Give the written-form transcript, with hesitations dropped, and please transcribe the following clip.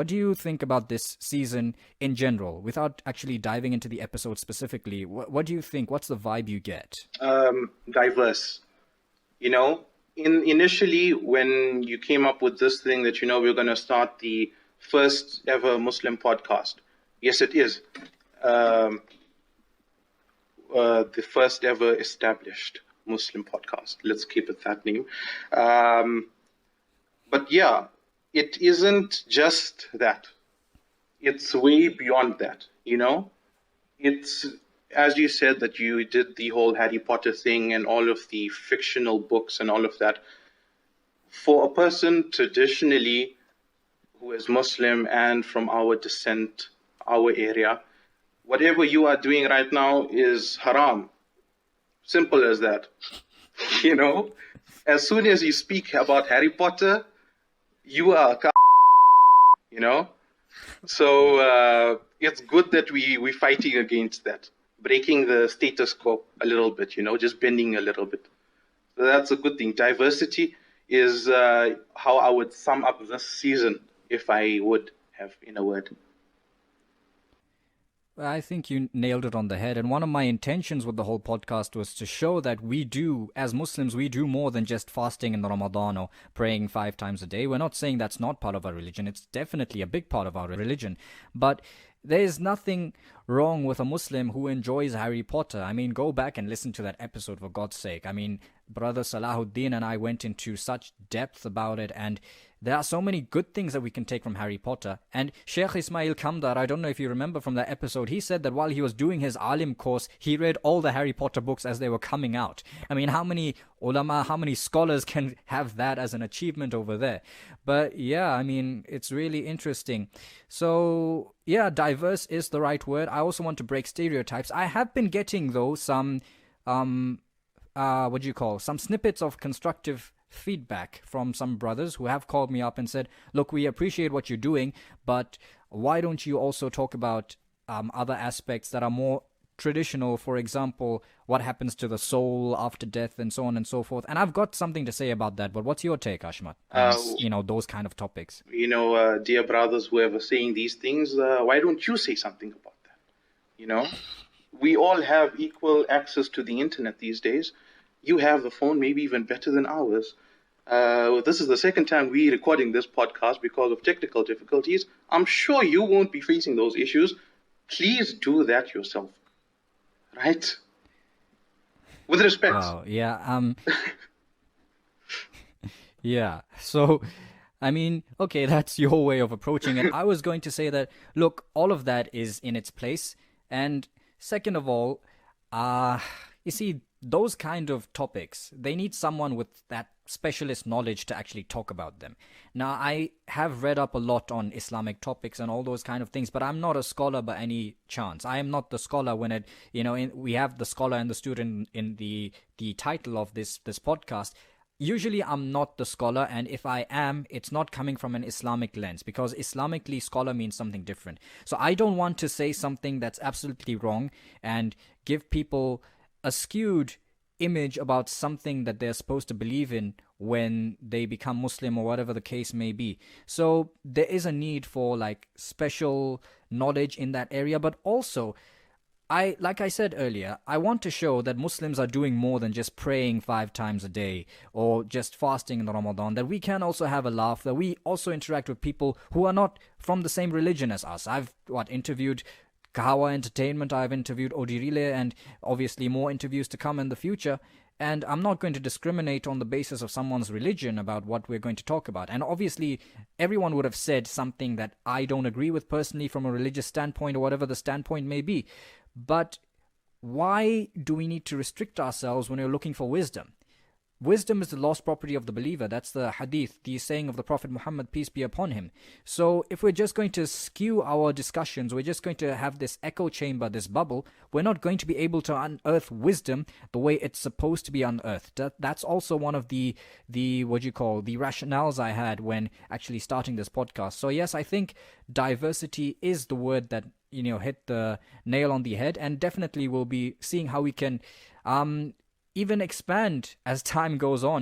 What do you think about this season in general, without actually diving into the episode specifically? What do you think? What's the vibe you get? Diverse. You know, in initially when you came up with this thing that we're going to start the first ever Muslim podcast. Yes, it is. Um, the first ever established Muslim podcast. Let's keep it that name. Um, but yeah, it isn't just that. It's way beyond that. It's, as you said, that you did the whole Harry Potter thing and all of the fictional books and all of that. For a person traditionally who is Muslim and from our descent, our area, whatever you are doing right now is haram. Simple as that. You know, as soon as you speak about Harry Potter, you are you know. So it's good that we're fighting against that, breaking the status quo a little bit, just bending a little bit. So that's a good thing. Diversity is how I would sum up this season if I would have in a word. I think you nailed it on the head. And one of my intentions with the whole podcast was to show that we do, as Muslims, we do more than just fasting in Ramadan or praying 5 times a day. We're not saying that's not part of our religion. It's definitely a big part of our religion. But there is nothing wrong with a Muslim who enjoys Harry Potter. I mean, go back and listen to that episode for God's sake. I mean, brother Salahuddin and I went into such depth about it, and there are so many good things that we can take from Harry Potter. And Sheikh Ismail Kamdar, I don't know if you remember from that episode, he said that while he was doing his alim course, he read all the Harry Potter books as they were coming out. I mean, how many ulama, how many scholars can have that as an achievement over there? But yeah, I mean, it's really interesting. So yeah, diverse is the right word. I also want to break stereotypes. I have been getting, though, some what do you call, some snippets of constructive feedback from some brothers who have called me up and said, look, we appreciate what you're doing, but why don't you also talk about other aspects that are more traditional? For example, what happens to the soul after death and so on and so forth. And I've got something to say about that, but what's your take, Ashmat, Uh, on those kind of topics? Dear brothers, whoever saying these things, why don't you say something about that? You know, we all have equal access to the internet these days. You have the phone, maybe even better than ours. This is the second time we're recording this podcast because of technical difficulties. I'm sure you won't be facing those issues. Please do that yourself, right? With respect. Wow, yeah, yeah. So, I mean, okay, that's your way of approaching it. I was going to say that, look, all of that is in its place. And second of all, you see, those kind of topics, they need someone with that specialist knowledge to actually talk about them. Now, I have read up a lot on Islamic topics and all those kind of things, but I'm not a scholar by any chance. I am not the scholar when we have the scholar and the student in the title of this podcast. Usually I'm not the scholar, and if I am, it's not coming from an Islamic lens, because Islamically scholar means something different. So I don't want to say something that's absolutely wrong and give people a skewed image about something that they're supposed to believe in when they become Muslim or whatever the case may be. So there is a need for like special knowledge in that area, but also like I said earlier, I want to show that Muslims are doing more than just praying 5 times a day or just fasting in Ramadan, that we can also have a laugh, that we also interact with people who are not from the same religion as us. I've interviewed Kahawa Entertainment, I've interviewed Odirile, and obviously more interviews to come in the future. And I'm not going to discriminate on the basis of someone's religion about what we're going to talk about. And obviously, everyone would have said something that I don't agree with personally from a religious standpoint or whatever the standpoint may be. But why do we need to restrict ourselves when we're looking for wisdom? Wisdom is the lost property of the believer. That's the hadith, the saying of the Prophet Muhammad, peace be upon him. So if we're just going to skew our discussions, we're just going to have this echo chamber, this bubble, we're not going to be able to unearth wisdom the way it's supposed to be unearthed. That's also one of the rationales I had when actually starting this podcast. So yes, I think diversity is the word that hit the nail on the head, and definitely we'll be seeing how we can even expand as time goes on.